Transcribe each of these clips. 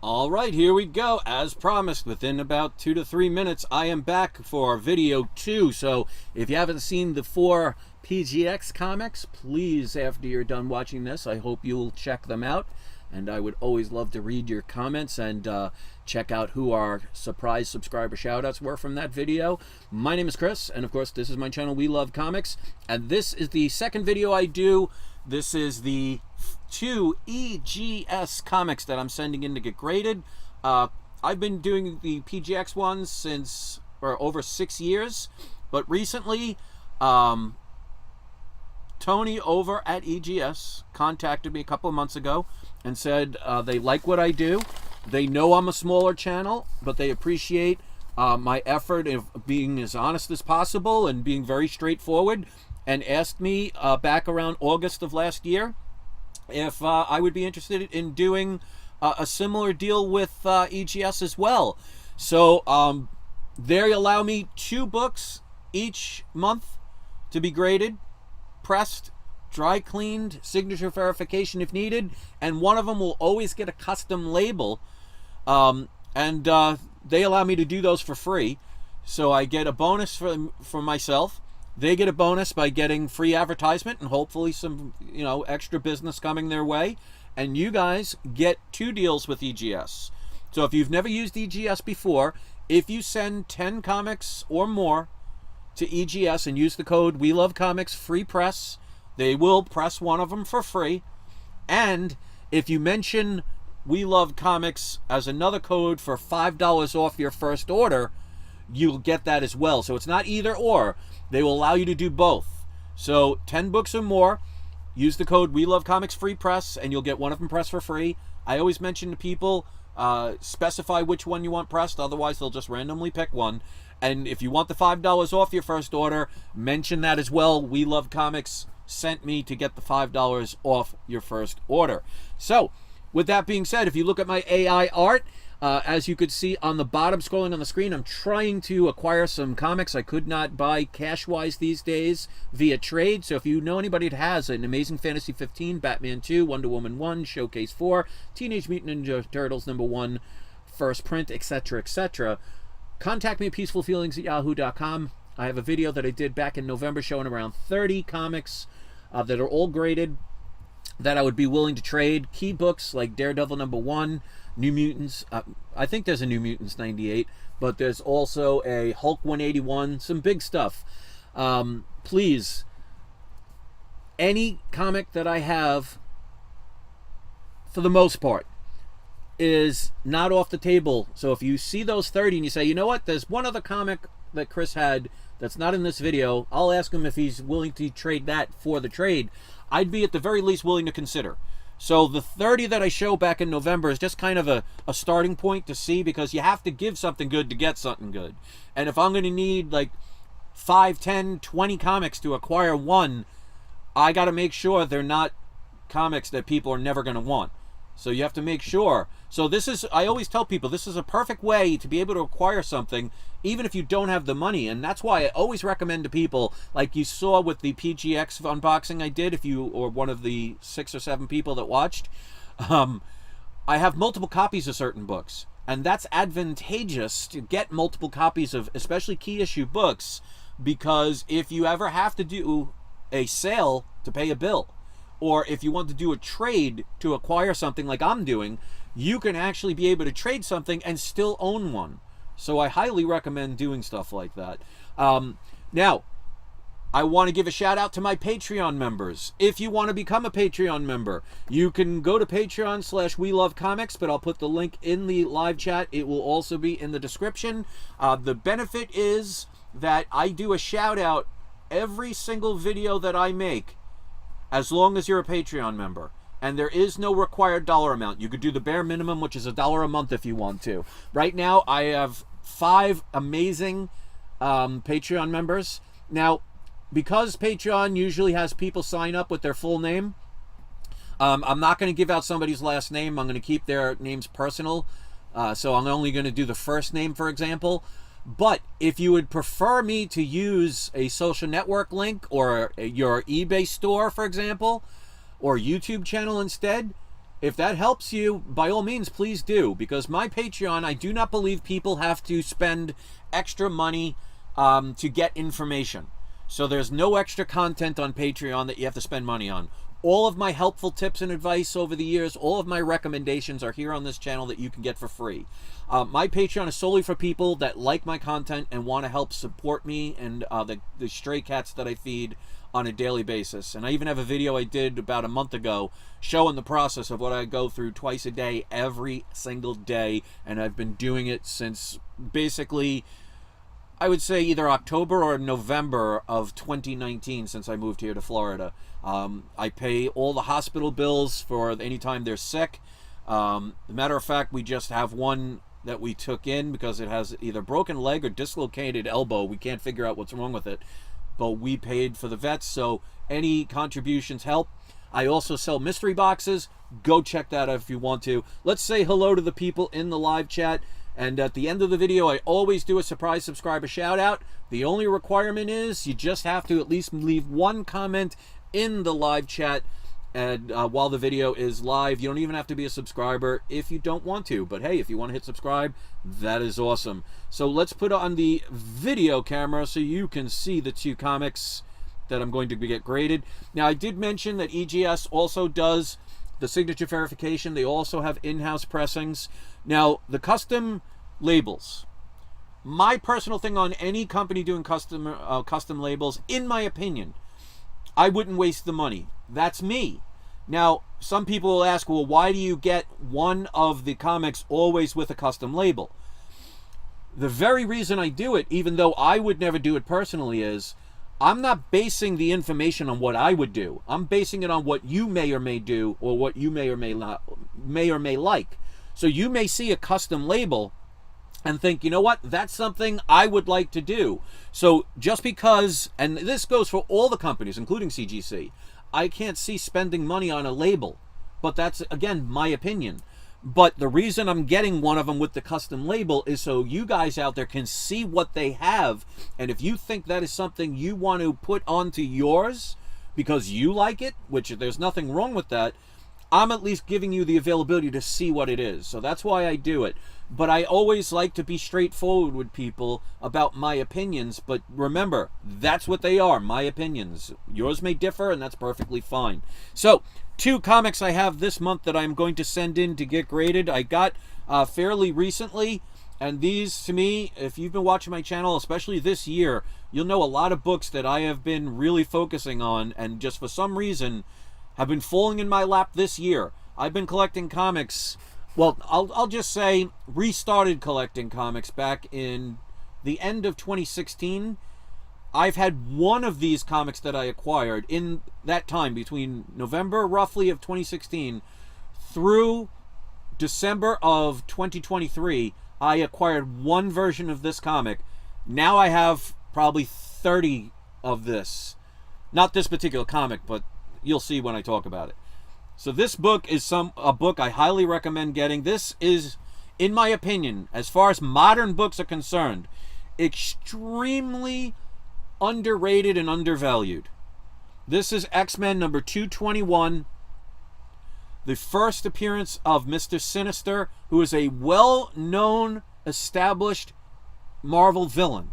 All right, here we go. As promised, within about 2 to 3 minutes, I am back for video 2. So if you haven't seen the 4 PGX comics, please, after you're done watching this, I hope you'll check them out. And I would always love to read your comments and check out who our surprise subscriber shoutouts were from that video. My name is Chris, and of course, this is my channel, We Love Comics. And this is the second video I do. This is the 2 EGS comics that I'm sending in to get graded. I've been doing the PGX ones since over 6 years, but recently Tony over at EGS contacted me a couple of months ago and said they like what I do. They know I'm a smaller channel, but they appreciate my effort of being as honest as possible and being very straightforward, and asked me back around August of last year if I would be interested in doing a similar deal with EGS as well. So they allow me 2 books each month to be graded, pressed, dry cleaned, signature verification if needed, and one of them will always get a custom label, and they allow me to do those for free. So I get a bonus for myself. They get a bonus by getting free advertisement and hopefully some, extra business coming their way. And you guys get 2 deals with EGS. So if you've never used EGS before, if you send 10 comics or more to EGS and use the code We Love Comics free press, they will press one of them for free. And if you mention We Love Comics as another code for $5 off your first order, you'll get that as well. So it's not either or. They will allow you to do both. So 10 books or more, use the code We Love Comics free press, and you'll get one of them pressed for free. I always mention to people, specify which one you want pressed, otherwise they'll just randomly pick one. And if you want the $5 off your first order, mention that as well. We Love Comics sent me to get the $5 off your first order. So with that being said, if you look at my AI art, as you could see on the bottom scrolling on the screen, I'm trying to acquire some comics I could not buy cash-wise these days via trade. So if you know anybody that has an Amazing Fantasy 15, Batman 2, Wonder Woman 1, Showcase 4, Teenage Mutant Ninja Turtles #1, first print, etc., etc., contact me at peacefulfeelings@yahoo.com. I have a video that I did back in November showing around 30 comics that are all graded that I would be willing to trade. Key books like Daredevil #1, New Mutants, I think there's a New Mutants 98, but there's also a Hulk 181, some big stuff. Please, any comic that I have, for the most part, is not off the table. So if you see those 30 and you say, you know what, there's one other comic that Chris had that's not in this video, I'll ask him if he's willing to trade that for the trade. I'd be at the very least willing to consider. So the 30 that I show back in November is just kind of a starting point to see, because you have to give something good to get something good. And if I'm going to need like 5, 10, 20 comics to acquire one, I got to make sure they're not comics that people are never going to want. So you have to make sure. So this is, I always tell people, this is a perfect way to be able to acquire something even if you don't have the money. And that's why I always recommend to people, like you saw with the PGX unboxing I did, if you or one of the 6 or 7 people that watched, I have multiple copies of certain books. And that's advantageous to get multiple copies of especially key issue books, because if you ever have to do a sale to pay a bill, or if you want to do a trade to acquire something like I'm doing, you can actually be able to trade something and still own one. So I highly recommend doing stuff like that. Now, I want to give a shout out to my Patreon members. If you want to become a Patreon member, you can go to Patreon/WeLoveComics, but I'll put the link in the live chat. It will also be in the description. The benefit is that I do a shout out every single video that I make, as long as you're a Patreon member. And there is no required dollar amount. You could do the bare minimum, which is $1 a month if you want to. Right now, I have 5 amazing Patreon members. Now, because Patreon usually has people sign up with their full name, I'm not going to give out somebody's last name. I'm going to keep their names personal. So I'm only going to do the first name, for example. But if you would prefer me to use a social network link or your eBay store, for example, or YouTube channel instead, if that helps you, by all means, please do. Because my Patreon, I do not believe people have to spend extra money to get information. So there's no extra content on Patreon that you have to spend money on. All of my helpful tips and advice over the years, all of my recommendations are here on this channel that you can get for free. My Patreon is solely for people that like my content and want to help support me and the stray cats that I feed on a daily basis. And I even have a video I did about a month ago showing the process of what I go through twice a day, every single day. And I've been doing it since basically, I would say either October or November of 2019, since I moved here to Florida. I pay all the hospital bills for any time they're sick. Matter of fact, we just have one that we took in because it has either broken leg or dislocated elbow. We can't figure out what's wrong with it, but we paid for the vets, so any contributions help. I also sell mystery boxes. Go check that out if you want to. Let's say hello to the people in the live chat. And at the end of the video, I always do a surprise subscriber shout out. The only requirement is you just have to at least leave one comment in the live chat and while the video is live. You don't even have to be a subscriber if you don't want to. But hey, if you want to hit subscribe, that is awesome. So let's put on the video camera so you can see the two comics that I'm going to get graded. Now, I did mention that EGS also does the signature verification. They also have in-house pressings. Now, the custom labels. My personal thing on any company doing custom labels, in my opinion, I wouldn't waste the money. That's me. Now, some people will ask, well, why do you get one of the comics always with a custom label? The very reason I do it, even though I would never do it personally, is I'm not basing the information on what I would do. I'm basing it on what you may or may do, or what you may or may like. So you may see a custom label and think, you know what, that's something I would like to do. So just because, and this goes for all the companies, including CGC, I can't see spending money on a label. But that's, again, my opinion. But the reason I'm getting one of them with the custom label is so you guys out there can see what they have. And if you think that is something you want to put onto yours because you like it, which there's nothing wrong with that, I'm at least giving you the availability to see what it is. So that's why I do it. But I always like to be straightforward with people about my opinions. But remember, that's what they are, my opinions. Yours may differ, and that's perfectly fine. So, two comics I have this month that I'm going to send in to get graded. I got fairly recently. And these, to me, if you've been watching my channel, especially this year, you'll know a lot of books that I have been really focusing on. And just for some reason, have been falling in my lap this year. I've been collecting comics. Well, I'll just say restarted collecting comics back in the end of 2016. I've had one of these comics that I acquired in that time between November roughly of 2016 through December of 2023. I acquired one version of this comic. Now I have probably 30 of this. Not this particular comic, but you'll see when I talk about it. So this book is a book I highly recommend getting. This is, in my opinion, as far as modern books are concerned, extremely underrated and undervalued. This is X-Men number 221, the first appearance of Mr. Sinister, who is a well-known, established Marvel villain.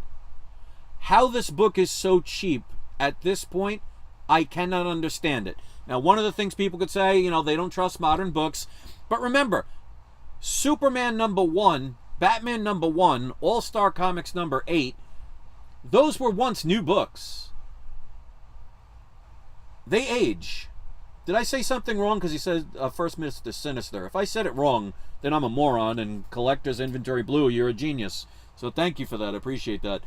How this book is so cheap at this point, I cannot understand it. Now, one of the things people could say, you know, they don't trust modern books. But remember, Superman number 1, Batman number 1, All-Star Comics number 8, those were once new books. They age. Did I say something wrong? Because he said first Mr. Sinister. If I said it wrong, then I'm a moron, and Collector's Inventory Blue, you're a genius. So thank you for that. I appreciate that.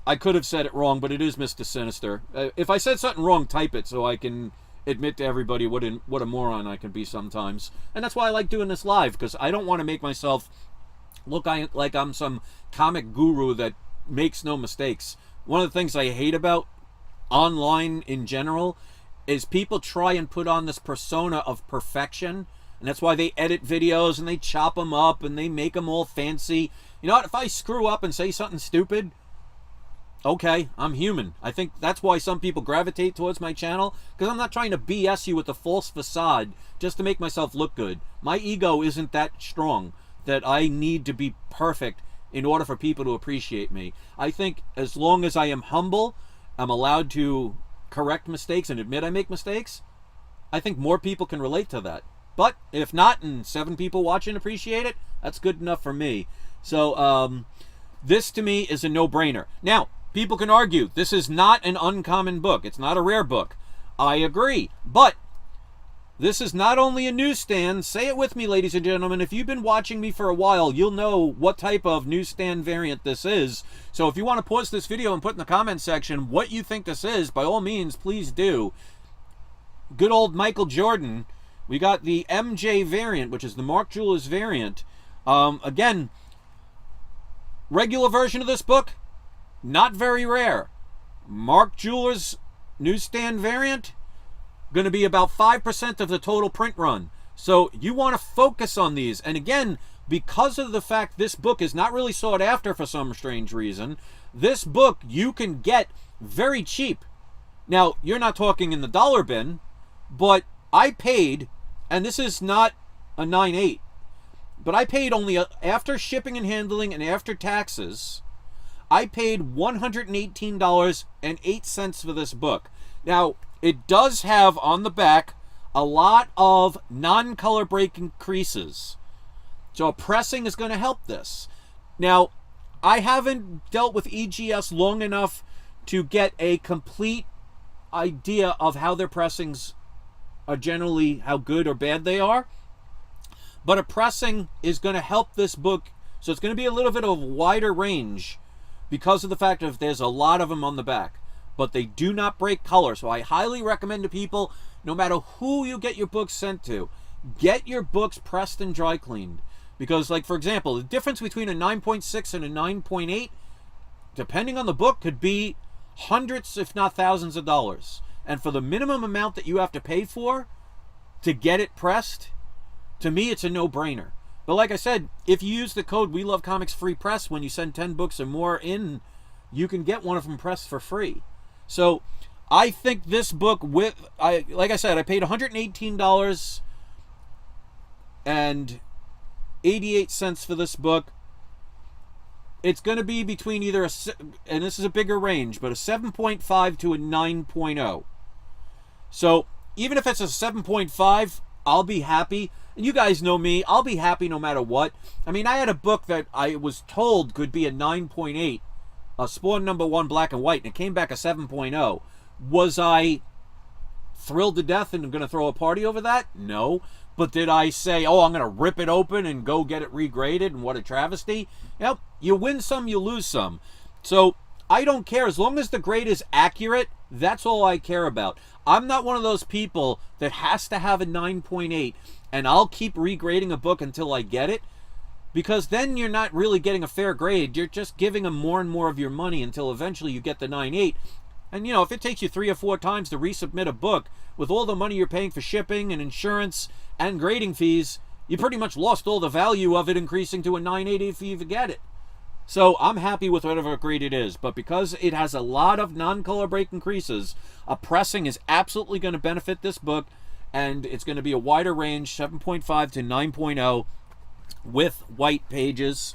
I could have said it wrong, but it is Mr. Sinister. If I said something wrong, type it so I can admit to everybody what a moron I can be sometimes. And that's why I like doing this live, because I don't want to make myself look like I'm some comic guru that makes no mistakes. One of the things I hate about online in general is people try and put on this persona of perfection. And that's why they edit videos and they chop them up and they make them all fancy. You know what? If I screw up and say something stupid, Okay, I'm human. I think that's why some people gravitate towards my channel, because I'm not trying to BS you with a false facade just to make myself look good. My ego isn't that strong that I need to be perfect in order for people to appreciate me. I think as long as I am humble, I'm allowed to correct mistakes and admit I make mistakes, I think more people can relate to that. But if not, and 7 people watching appreciate it, that's good enough for me. So this to me is a no-brainer. Now, people can argue this is not an uncommon book. It's not a rare book. I agree. But this is not only a newsstand. Say it with me, ladies and gentlemen. If you've been watching me for a while, you'll know what type of newsstand variant this is. So if you want to pause this video and put in the comment section what you think this is, by all means, please do. Good old Michael Jordan. We got the MJ variant, which is the Mark Jewelers variant. Again, regular version of this book, not very rare. Mark Jewelers newsstand variant, going to be about 5% of the total print run. So you want to focus on these. And again, because of the fact this book is not really sought after for some strange reason, this book you can get very cheap. Now, you're not talking in the dollar bin, but I paid, and this is not a 9.8, but I paid only, after shipping and handling and after taxes, I paid $118.08 for this book. Now, it does have on the back a lot of non-color breaking creases. So a pressing is going to help this. Now, I haven't dealt with EGS long enough to get a complete idea of how their pressings are generally, how good or bad they are. But a pressing is going to help this book. So it's going to be a little bit of a wider range because of the fact that there's a lot of them on the back. But they do not break color. So I highly recommend to people, no matter who you get your books sent to, get your books pressed and dry cleaned. Because, like, for example, the difference between a 9.6 and a 9.8, depending on the book, could be hundreds, if not thousands of dollars. And for the minimum amount that you have to pay for to get it pressed, to me, it's a no-brainer. But like I said, if you use the code We Love Comics Free Press when you send 10 books or more in, you can get one of them pressed for free. So I think this book, like I said, I paid $118.88 for this book. It's going to be between either and this is a bigger range, but a 7.5 to a 9.0. So even if it's a 7.5, I'll be happy. And you guys know me, I'll be happy no matter what. I mean, I had a book that I was told could be a 9.8, a Spawn #1 black and white, and it came back a 7.0. Was I thrilled to death and going to throw a party over that? No. But did I say, oh, I'm going to rip it open and go get it regraded and what a travesty? Yep, you win some, you lose some. So I don't care. As long as the grade is accurate, that's all I care about. I'm not one of those people that has to have a 9.8 and I'll keep regrading a book until I get it, because then you're not really getting a fair grade. You're just giving them more and more of your money until eventually you get the 9.8. And, you know, if it takes you 3 or 4 times to resubmit a book with all the money you're paying for shipping and insurance and grading fees, you pretty much lost all the value of it increasing to a 9.8 if you even get it. So I'm happy with whatever grade it is. But because it has a lot of non-color break increases, a pressing is absolutely going to benefit this book. And it's going to be a wider range, 7.5 to 9.0 with white pages.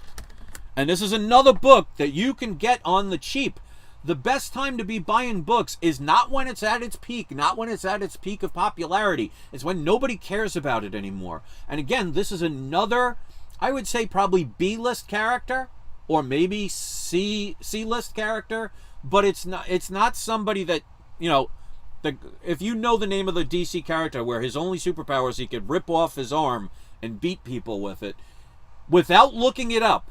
And this is another book that you can get on the cheap. The best time to be buying books is not when it's at its peak, not when it's at its peak of popularity. It's when nobody cares about it anymore. And again, this is another, I would say probably B-list character, or maybe C-list character, but it's not somebody that, you know, if you know the name of the DC character where his only superpower is he could rip off his arm and beat people with it, without looking it up,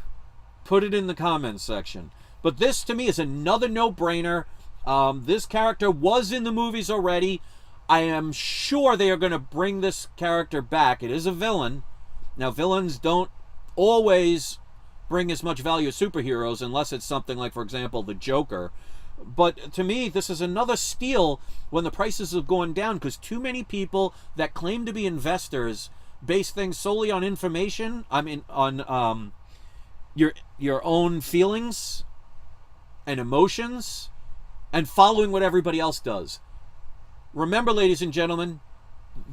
put it in the comments section. But this, to me, is another no-brainer. This character was in the movies already. I am sure they are going to bring this character back. It is a villain. Now, villains don't always bring as much value as superheroes unless it's something like, for example, the Joker. But to me, this is another steal when the prices have gone down, because too many people that claim to be investors base things solely on information. I mean, on your own feelings. and emotions and following what everybody else does. Remember, ladies and gentlemen,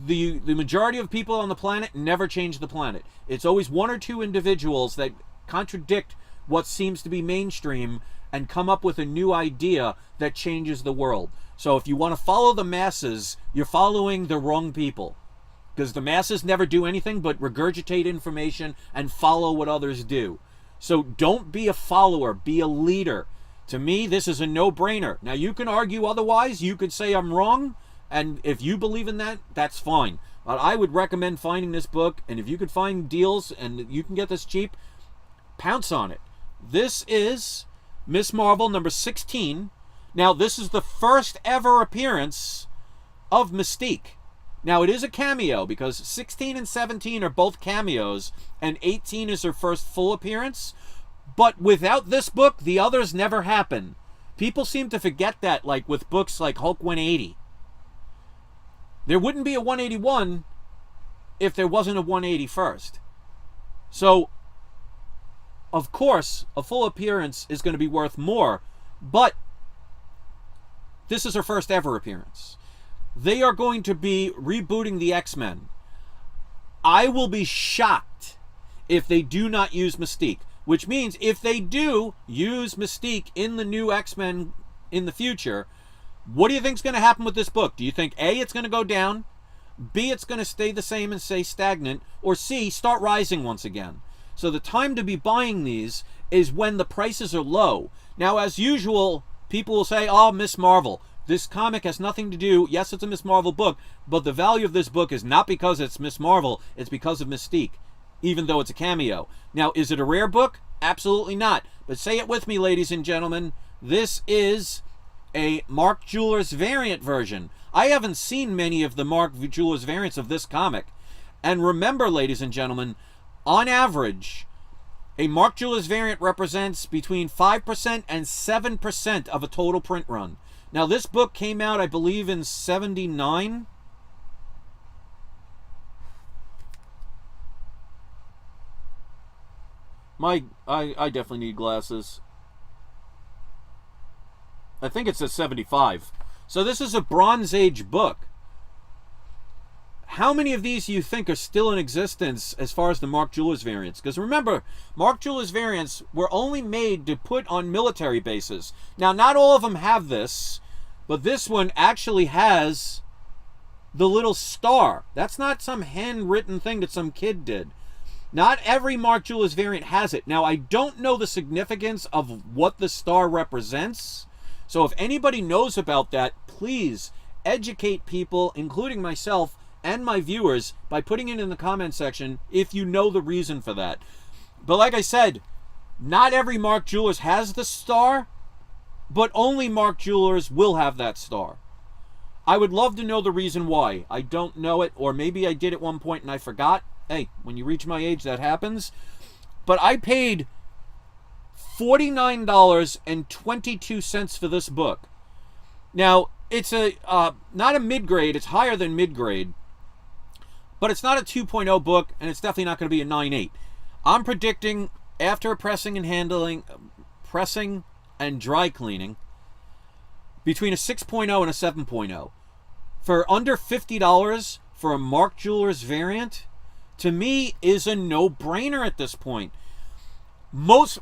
the majority of people on the planet never change the planet. It's always one or two individuals that contradict what seems to be mainstream and come up with a new idea that changes the world. So if you want to follow the masses, you're following the wrong people, because the masses never do anything but regurgitate information and follow what others do. So don't be a follower, be a leader. To me, this is a no-brainer. Now, you can argue otherwise. You could say I'm wrong, and if you believe in that, that's fine. But I would recommend finding this book, and if you could find deals and you can get this cheap, pounce on it. This is Miss Marvel number 16. Now, this is the first ever appearance of Mystique. Now, it is a cameo because 16 and 17 are both cameos, and 18 is her first full appearance. But without this book, the others never happen. People seem to forget that, like with books like Hulk 180. There wouldn't be a 181 if there wasn't a 180 first. So, of course, a full appearance is going to be worth more, but this is her first ever appearance. They are going to be rebooting the X-Men. I will be shocked if they do not use Mystique, which means if they do use Mystique in the new X-Men in the future, what do you think is going to happen with this book? Do you think A, it's going to go down, B, it's going to stay the same and stay stagnant, or C, start rising once again? So the time to be buying these is when the prices are low. Now, as usual, people will say, oh, Miss Marvel, this comic has nothing to do, yes, it's a Miss Marvel book, but the value of this book is not because it's Miss Marvel, it's because of Mystique, even though it's a cameo. Now, is it a rare book? Absolutely not. But say it with me, ladies and gentlemen, this is a Mark Jewelers variant version. I haven't seen many of the Mark Jewelers variants of this comic. And remember, ladies and gentlemen, on average, a Mark Jewelers variant represents between 5% and 7% of a total print run. Now, this book came out, I believe, in 79. I definitely need glasses. I think it says 75. So this is a Bronze Age book. How many of these do you think are still in existence as far as the Mark Jewelers variants? Because remember, Mark Jewelers variants were only made to put on military bases. Now, not all of them have this, but this one actually has the little star. That's not some handwritten thing that some kid did. Not every Mark Jewelers variant has it. Now, I don't know the significance of what the star represents. So if anybody knows about that, please educate people, including myself and my viewers, by putting it in the comment section if you know the reason for that. But like I said, not every Mark Jewelers has the star, but only Mark Jewelers will have that star. I would love to know the reason why. I don't know it, or maybe I did at one point and I forgot. Hey, when you reach my age, that happens. But I paid $49.22 for this book. Now, it's a not a mid-grade, it's higher than mid-grade, but it's not a 2.0 book, and it's definitely not going to be a 9.8. I'm predicting, after pressing and handling, pressing and dry cleaning, between a 6.0 and a 7.0. For under $50 for a Mark Jewelers variant, to me, is a no-brainer at this point. Let's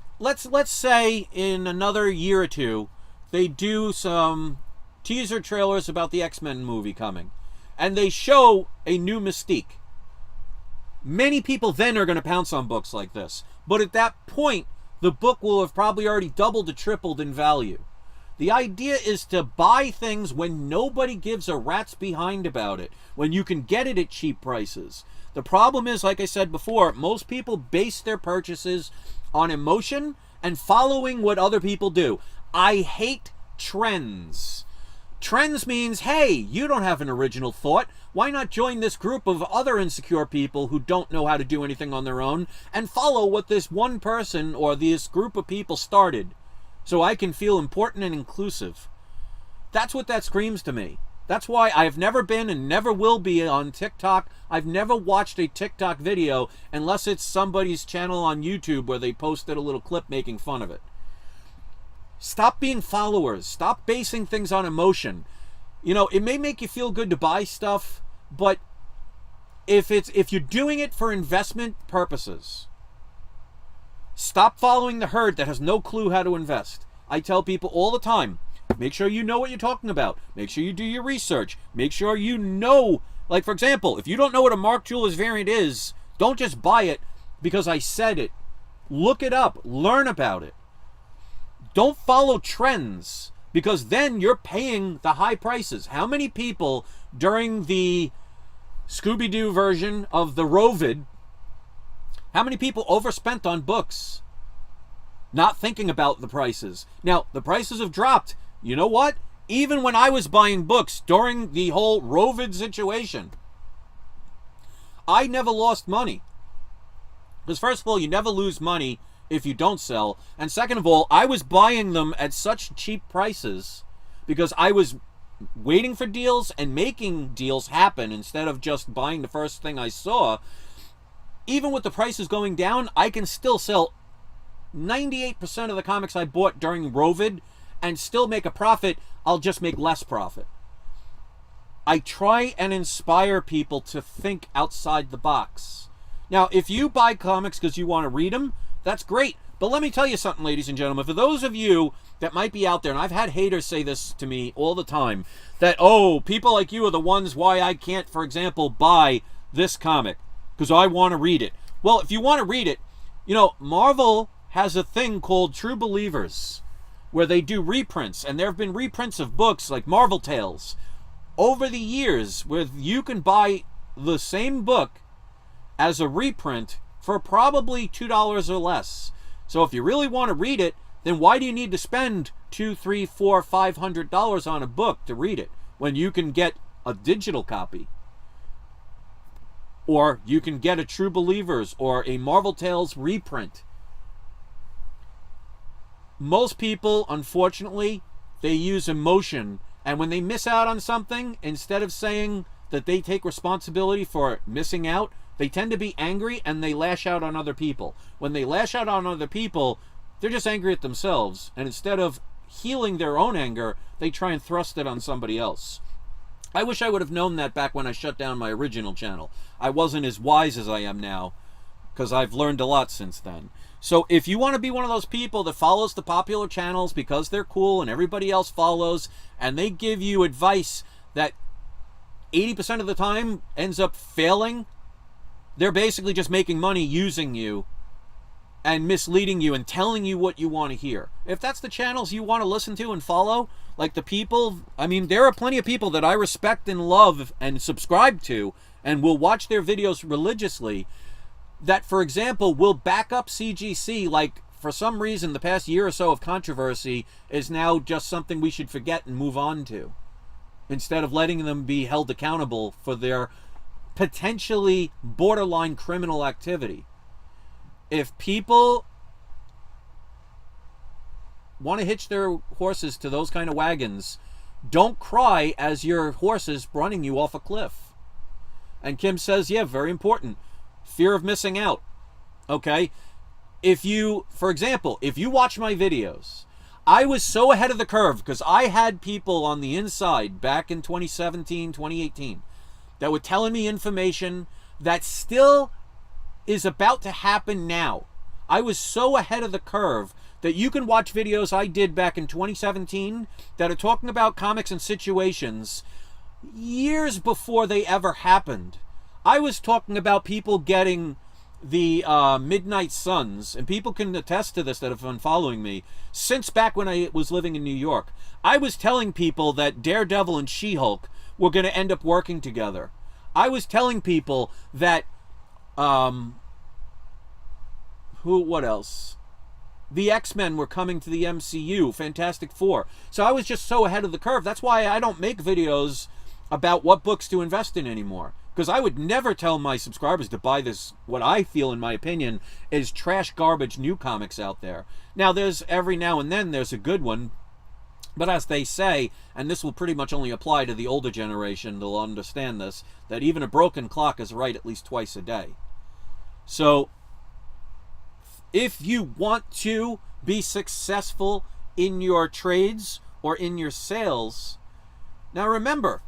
say in another year or two, they do some teaser trailers about the X-Men movie coming, and they show a new Mystique. Many people then are going to pounce on books like this, but at that point, the book will have probably already doubled or tripled in value. The idea is to buy things when nobody gives a rat's behind about it, when you can get it at cheap prices. The problem is, like I said before, most people base their purchases on emotion and following what other people do. I hate trends. Trends means, hey, you don't have an original thought. Why not join this group of other insecure people who don't know how to do anything on their own and follow what this one person or this group of people started so I can feel important and inclusive? That's what that screams to me. That's why I've never been and never will be on TikTok. I've never watched a TikTok video unless it's somebody's channel on YouTube where they posted a little clip making fun of it. Stop being followers. Stop basing things on emotion. You know, it may make you feel good to buy stuff, but if you're doing it for investment purposes, stop following the herd that has no clue how to invest. I tell people all the time, make sure you know what you're talking about. Make sure you do your research. Make sure you know, like for example, if you don't know what a Mark Jewelers variant is, don't just buy it because I said it. Look it up. Learn about it. Don't follow trends, because then you're paying the high prices. How many people during the Scooby-Doo version of the Rovid, how many people overspent on books, not thinking about the prices? Now, the prices have dropped. You know what? Even when I was buying books during the whole Rovid situation, I never lost money. Because first of all, you never lose money if you don't sell. And second of all, I was buying them at such cheap prices because I was waiting for deals and making deals happen instead of just buying the first thing I saw. Even with the prices going down, I can still sell 98% of the comics I bought during Rovid and still make a profit. I'll just make less profit. I try and inspire people to think outside the box. Now, if you buy comics because you want to read them, that's great. But let me tell you something, ladies and gentlemen. For those of you that might be out there, and I've had haters say this to me all the time, that, oh, people like you are the ones why I can't, for example, buy this comic because I want to read it. Well, if you want to read it, you know, Marvel has a thing called True Believers where they do reprints, and there have been reprints of books like Marvel Tales over the years where you can buy the same book as a reprint for probably $2 or less. So if you really want to read it, then why do you need to spend $200, $300, $400, $500 on a book to read it when you can get a digital copy? Or you can get a True Believers or a Marvel Tales reprint. Most people, unfortunately, they use emotion, and when they miss out on something, instead of saying that they take responsibility for missing out, they tend to be angry and they lash out on other people. When they lash out on other people, they're just angry at themselves. And instead of healing their own anger, they try and thrust it on somebody else. I wish I would have known that back when I shut down my original channel. I wasn't as wise as I am now, because I've learned a lot since then. So if you want to be one of those people that follows the popular channels because they're cool and everybody else follows, and they give you advice that 80% of the time ends up failing, they're basically just making money using you and misleading you and telling you what you want to hear. If that's the channels you want to listen to and follow, like the people, I mean, there are plenty of people that I respect and love and subscribe to and will watch their videos religiously that, for example, will back up CGC. Like, for some reason, the past year or so of controversy is now just something we should forget and move on to, instead of letting them be held accountable for their potentially borderline criminal activity. If people want to hitch their horses to those kind of wagons, don't cry as your horse is running you off a cliff. And Kim says, yeah, very important. Fear of missing out. Okay? If you, for example, if you watch my videos, I was so ahead of the curve because I had people on the inside back in 2017, 2018 that were telling me information that still is about to happen now. I was so ahead of the curve that you can watch videos I did back in 2017 that are talking about comics and situations years before they ever happened. I was talking about people getting the Midnight Suns, and people can attest to this that have been following me since back when I was living in New York. I was telling people that Daredevil and She-Hulk were going to end up working together. I was telling people that what else? The X-Men were coming to the MCU, Fantastic Four. So I was just so ahead of the curve. That's why I don't make videos about what books to invest in anymore. Because I would never tell my subscribers to buy this, what I feel, in my opinion, is trash garbage new comics out there. Now, there's every now and then there's a good one. But as they say, and this will pretty much only apply to the older generation, they'll understand this, that even a broken clock is right at least twice a day. So, if you want to be successful in your trades or in your sales. Now remember,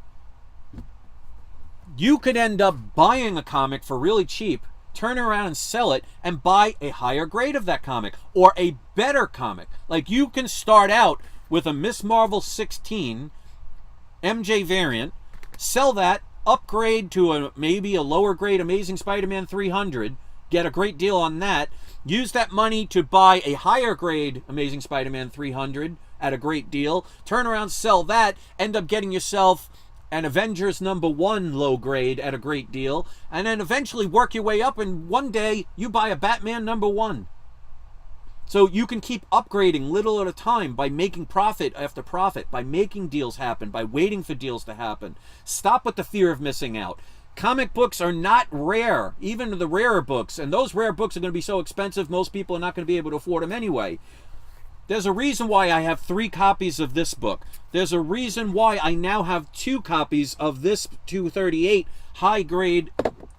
you could end up buying a comic for really cheap, turn around and sell it, and buy a higher grade of that comic or a better comic. Like, you can start out with a Miss Marvel 16 MJ variant, sell that, upgrade to maybe a lower grade Amazing Spider-Man 300, get a great deal on that, use that money to buy a higher grade Amazing Spider-Man 300 at a great deal, turn around, sell that, end up getting yourself an Avengers #1 low grade at a great deal, and then eventually work your way up, and one day you buy a Batman #1. So you can keep upgrading little at a time by making profit after profit, by making deals happen, by waiting for deals to happen. Stop with the fear of missing out. Comic books are not rare, even the rarer books, and those rare books are going to be so expensive most people are not going to be able to afford them anyway. There's a reason why I have 3 copies of this book. There's a reason why I now have 2 copies of this 238 high grade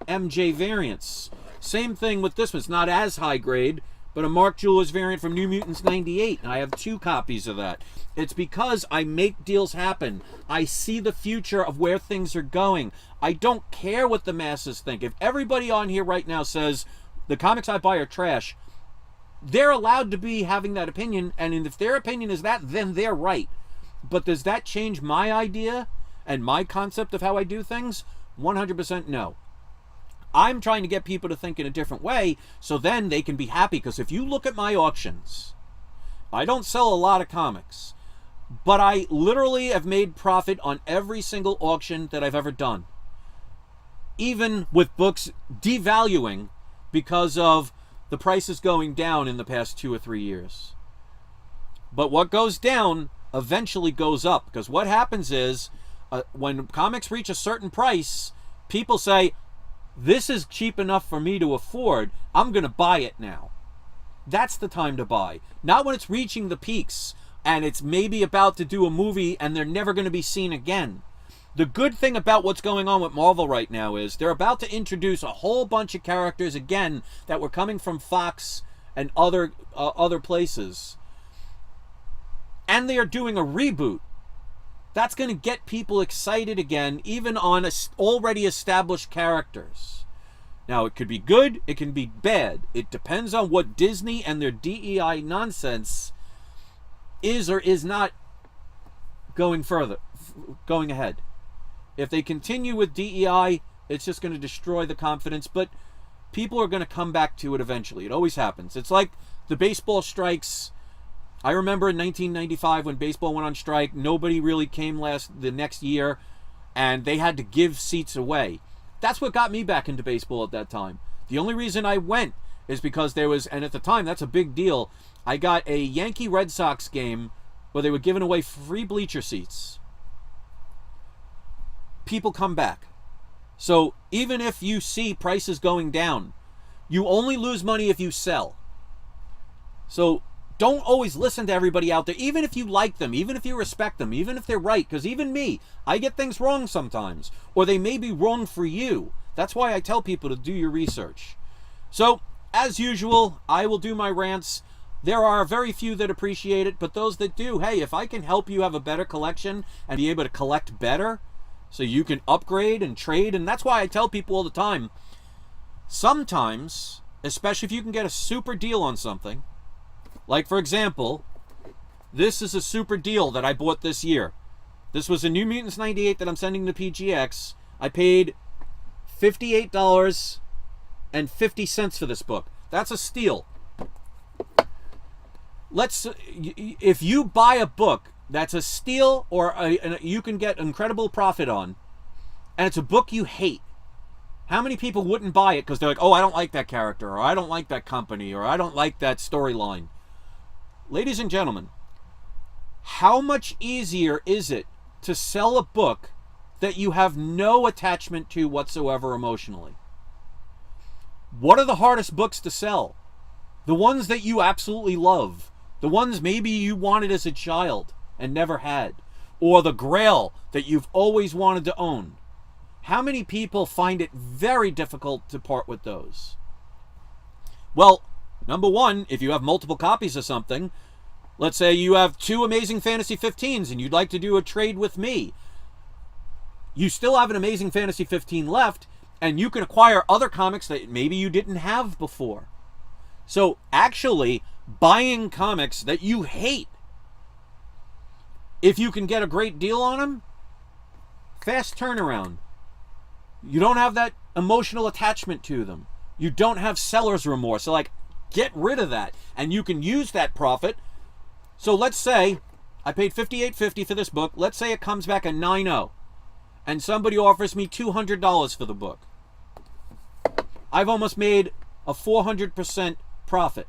MJ variants. Same thing with this one. It's not as high grade, but a Mark Jewellers variant from New Mutants 98, and I have 2 copies of that. It's because I make deals happen. I see the future of where things are going. I don't care what the masses think. If everybody on here right now says the comics I buy are trash, they're allowed to be having that opinion, and if their opinion is that, then they're right. But does that change my idea and my concept of how I do things? 100% no. I'm trying to get people to think in a different way so then they can be happy, because if you look at my auctions, I don't sell a lot of comics, but I literally have made profit on every single auction that I've ever done. Even with books devaluing because of the prices going down in the past 2 or 3 years. But what goes down eventually goes up, because what happens is when comics reach a certain price, people say, this is cheap enough for me to afford, I'm going to buy it now. That's the time to buy. Not when it's reaching the peaks and it's maybe about to do a movie and they're never going to be seen again. The good thing about what's going on with Marvel right now is they're about to introduce a whole bunch of characters again that were coming from Fox and other places. And they are doing a reboot. That's going to get people excited again, even on already established characters. Now, it could be good, it can be bad. It depends on what Disney and their DEI nonsense is or is not going ahead. If they continue with DEI, it's just going to destroy the confidence, but people are going to come back to it eventually. It always happens. It's like the baseball strikes. I remember in 1995 when baseball went on strike, nobody really came the next year, and they had to give seats away. That's what got me back into baseball at that time. The only reason I went is because there was, and at the time, that's a big deal, I got a Yankee Red Sox game where they were giving away free bleacher seats. People come back. So even if you see prices going down, you only lose money if you sell. So don't always listen to everybody out there, even if you like them, even if you respect them, even if they're right, because even me, I get things wrong sometimes, or they may be wrong for you. That's why I tell people to do your research. So, as usual, I will do my rants. There are very few that appreciate it, but those that do, hey, if I can help you have a better collection and be able to collect better, so you can upgrade and trade, and that's why I tell people all the time, sometimes, especially if you can get a super deal on something, like for example, this is a super deal that I bought this year. This was a New Mutants 98 that I'm sending to PGX. I paid $58.50 for this book. That's a steal. If you buy a book that's a steal or you can get incredible profit on, and it's a book you hate, how many people wouldn't buy it because they're like, oh, I don't like that character, or I don't like that company, or I don't like that storyline? Ladies and gentlemen, how much easier is it to sell a book that you have no attachment to whatsoever emotionally? What are the hardest books to sell? The ones that you absolutely love. The ones maybe you wanted as a child and never had. Or the Grail that you've always wanted to own. How many people find it very difficult to part with those? Well, number one, if you have multiple copies of something, Let's say you have 2 Amazing Fantasy 15s and you'd like to do a trade with me. You still have an Amazing Fantasy 15 left, and you can acquire other comics that maybe you didn't have before. So actually, buying comics that you hate, if you can get a great deal on them, fast turnaround. You don't have that emotional attachment to them. You don't have seller's remorse. So like, get rid of that, and you can use that profit. So let's say I paid $58.50 for this book. Let's say it comes back a 9.0, and somebody offers me $200 for the book. I've almost made a 400% profit.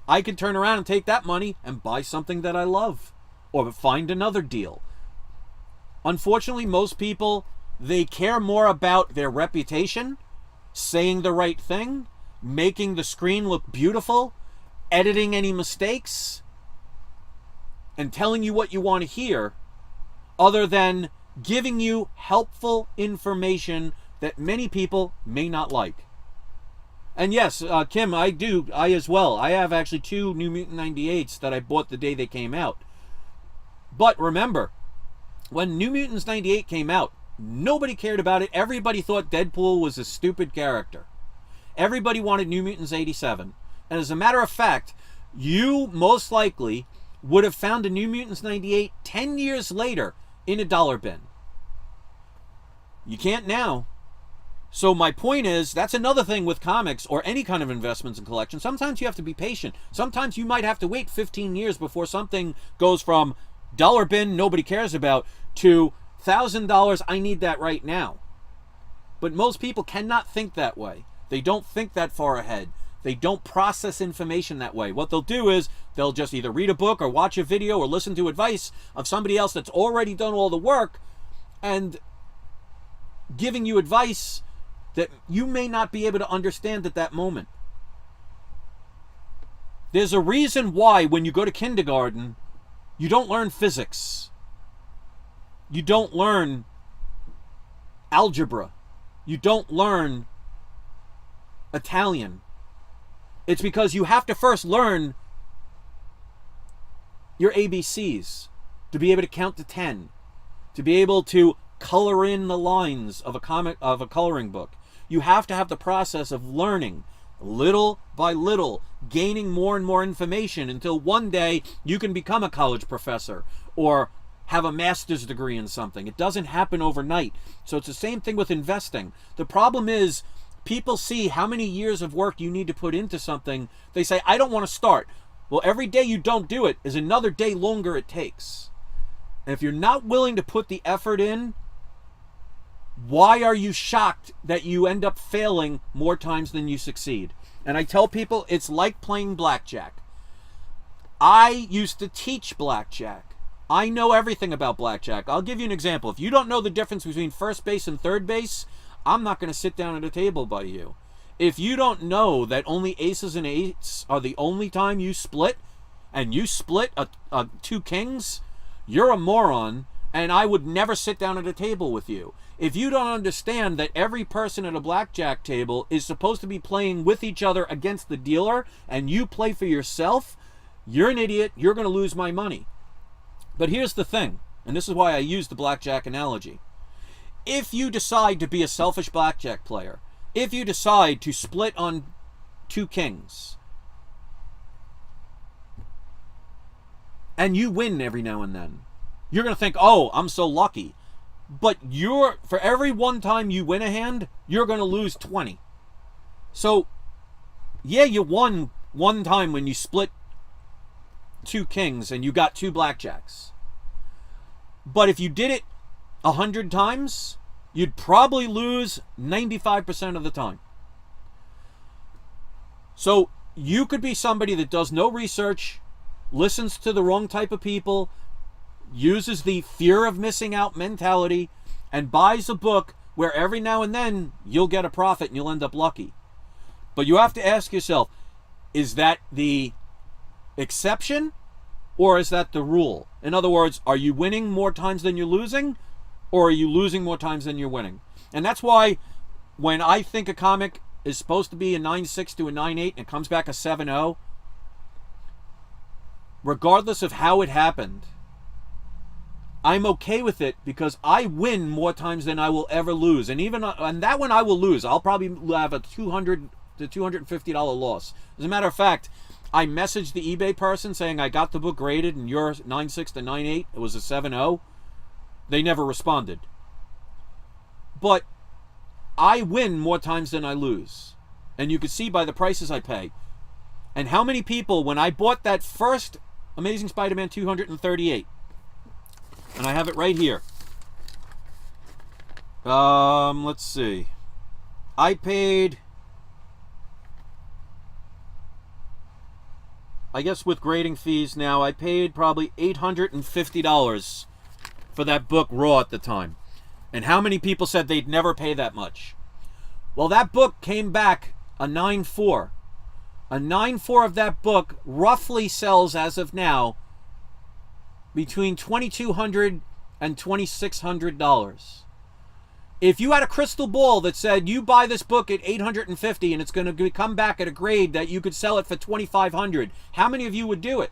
I could turn around and take that money and buy something that I love, or find another deal. Unfortunately, most people, they care more about their reputation, saying the right thing, making the screen look beautiful, editing any mistakes, and telling you what you want to hear, other than giving you helpful information that many people may not like. And yes, Kim, I as well. I have actually 2 New Mutant 98s that I bought the day they came out. But remember, when New Mutants 98 came out, nobody cared about it. Everybody thought Deadpool was a stupid character. Everybody wanted New Mutants 87. And as a matter of fact, you most likely would have found a New Mutants 98 10 years later in a dollar bin. You can't now. So my point is, that's another thing with comics or any kind of investments and collection. Sometimes you have to be patient. Sometimes you might have to wait 15 years before something goes from dollar bin nobody cares about to $1,000, I need that right now. But most people cannot think that way. They don't think that far ahead. They don't process information that way. What they'll do is they'll just either read a book or watch a video or listen to advice of somebody else that's already done all the work and giving you advice that you may not be able to understand at that moment. There's a reason why when you go to kindergarten, you don't learn physics. You don't learn algebra. You don't learn Italian. It's because you have to first learn your ABCs to be able to count to 10, to be able to color in the lines of a coloring book. You have to have the process of learning little by little, gaining more and more information until one day you can become a college professor or have a master's degree in something. It doesn't happen overnight. So it's the same thing with investing. The problem is people see how many years of work you need to put into something. They say, I don't want to start. Well, every day you don't do it is another day longer it takes. And if you're not willing to put the effort in, why are you shocked that you end up failing more times than you succeed? And I tell people it's like playing blackjack. I used to teach blackjack. I know everything about blackjack. I'll give you an example. If you don't know the difference between first base and third base, I'm not going to sit down at a table by you. If you don't know that only aces and eights are the only time you split, and you split a 2 kings, you're a moron, and I would never sit down at a table with you. If you don't understand that every person at a blackjack table is supposed to be playing with each other against the dealer, and you play for yourself, you're an idiot, you're going to lose my money. But here's the thing, and this is why I use the blackjack analogy. If you decide to be a selfish blackjack player, if you decide to split on 2 kings, and you win every now and then, you're going to think, oh, I'm so lucky. But for every one time you win a hand, you're going to lose 20. So, yeah, you won one time when you split 2 kings and you got 2 blackjacks. But if you did it 100 times, you'd probably lose 95% of the time. So, you could be somebody that does no research, listens to the wrong type of people, uses the fear of missing out mentality, and buys a book where every now and then you'll get a profit and you'll end up lucky. But you have to ask yourself, is that the exception or is that the rule? In other words, are you winning more times than you're losing, or are you losing more times than you're winning? And that's why when I think a comic is supposed to be a 9.6 to a 9.8 and it comes back a 7.0, regardless of how it happened, I'm okay with it because I win more times than I will ever lose. And even on that one I will lose. I'll probably have a $200 to $250 loss. As a matter of fact, I messaged the eBay person saying I got the book graded and you're 9.6 to 9.8. It was a 7.0. They never responded. But I win more times than I lose. And you can see by the prices I pay. And how many people, when I bought that first Amazing Spider-Man 238, and I have it right here. Let's see. I paid, I guess with grading fees now, I paid probably $850 for that book raw at the time. And how many people said they'd never pay that much? Well, that book came back a 9.4. A 9.4 of that book roughly sells, as of now, between $2,200 and $2,600. If you had a crystal ball that said you buy this book at $850 and it's going to come back at a grade that you could sell it for $2,500, how many of you would do it?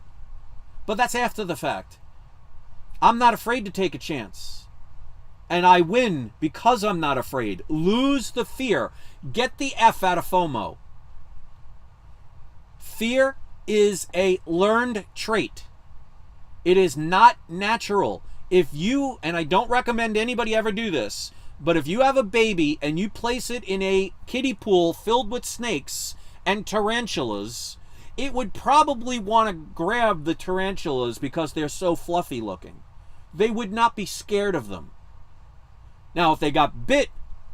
But that's after the fact. I'm not afraid to take a chance. And I win because I'm not afraid. Lose the fear. Get the F out of FOMO. Fear is a learned trait. It is not natural. If you, and I don't recommend anybody ever do this, but if you have a baby and you place it in a kiddie pool filled with snakes and tarantulas, it would probably want to grab the tarantulas because they're so fluffy looking. They would not be scared of them. Now, if they got bit,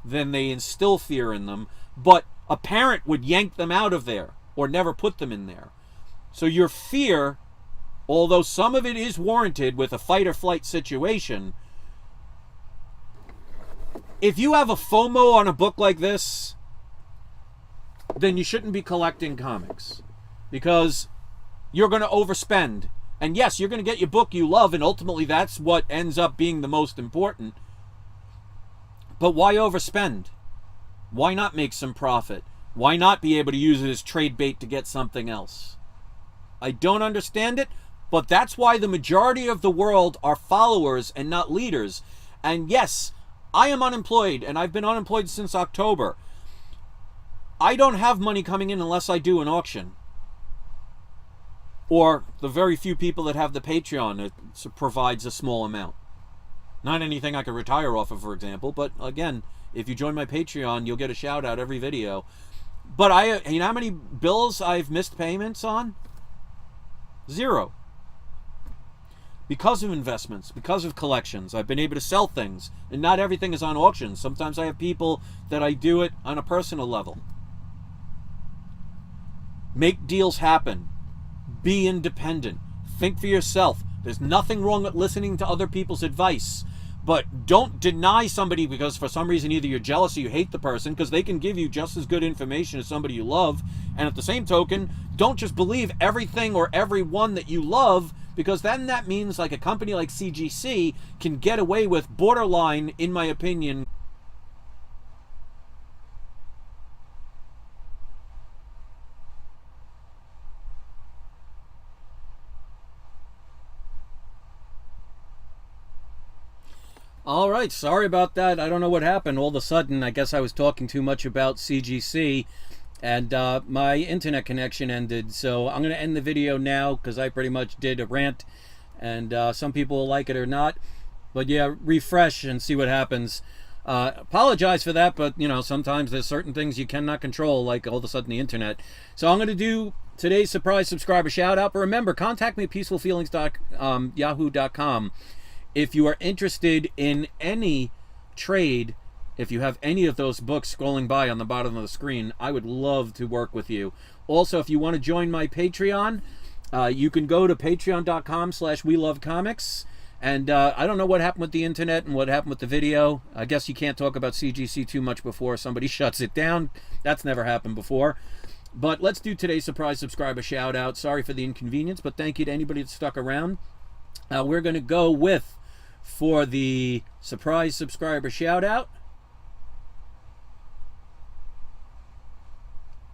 then they instill fear in them, but a parent would yank them out of there or never put them in there. So your fear, although some of it is warranted with a fight or flight situation, if you have a FOMO on a book like this, then you shouldn't be collecting comics because you're going to overspend. And yes, you're going to get your book you love, and ultimately that's what ends up being the most important. But why overspend? Why not make some profit? Why not be able to use it as trade bait to get something else? I don't understand it, but that's why the majority of the world are followers and not leaders. And yes, I am unemployed, and I've been unemployed since October. I don't have money coming in unless I do an auction. Or the very few people that have the Patreon, it provides a small amount. Not anything I could retire off of, for example, but again, if you join my Patreon, you'll get a shout out every video. But you know how many bills I've missed payments on? 0. Because of investments, because of collections, I've been able to sell things, and not everything is on auction. Sometimes I have people that I do it on a personal level. Make deals happen. Be independent. Think for yourself. There's nothing wrong with listening to other people's advice. But don't deny somebody because for some reason either you're jealous or you hate the person, because they can give you just as good information as somebody you love. And at the same token, don't just believe everything or everyone that you love, because then that means like a company like CGC can get away with borderline, in my opinion, all right, sorry about that. I don't know what happened. All of a sudden, I guess I was talking too much about CGC, and my internet connection ended. So I'm going to end the video now because I pretty much did a rant, and some people will like it or not. But yeah, refresh and see what happens. Apologize for that, but you know, sometimes there's certain things you cannot control, like all of a sudden the internet. So I'm going to do today's surprise subscriber shout out. But remember, contact me at peacefulfeelings.yahoo.com. If you are interested in any trade, if you have any of those books scrolling by on the bottom of the screen, I would love to work with you. Also, if you want to join my Patreon, you can go to patreon.com/welovecomics. And I don't know what happened with the internet and what happened with the video. I guess you can't talk about CGC too much before somebody shuts it down. That's never happened before. But let's do today's surprise subscriber shout out. Sorry for the inconvenience, but thank you to anybody that stuck around. We're going to go with, for the surprise subscriber shout out,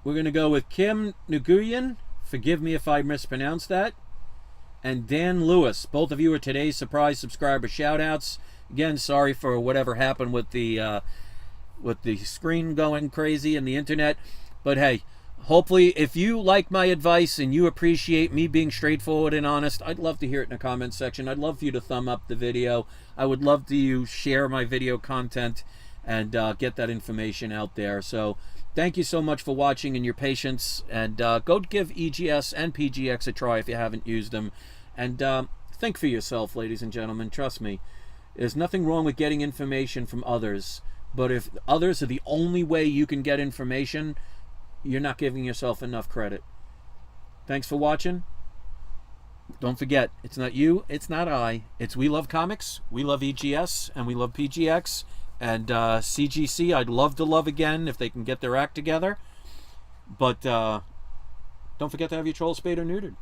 we're going to go with Kim Nguyen. Forgive me if I mispronounced that. and Dan Lewis. Both of you are today's surprise subscriber shout-outs. Again, sorry for whatever happened with the screen going crazy and the internet. But hey, hopefully if you like my advice and you appreciate me being straightforward and honest, I'd love to hear it in the comment section. I'd love for you to thumb up the video. I would love to you share my video content and get that information out there. So thank you so much for watching and your patience. And go give EGS and PGX a try if you haven't used them. And think for yourself, ladies and gentlemen. Trust me, there's nothing wrong with getting information from others. But if others are the only way you can get information, you're not giving yourself enough credit. Thanks for watching. Don't forget, it's not you, it's not I. It's we love comics, we love EGS, and we love PGX. And CGC, I'd love to love again if they can get their act together. But don't forget to have your troll spayed or neutered.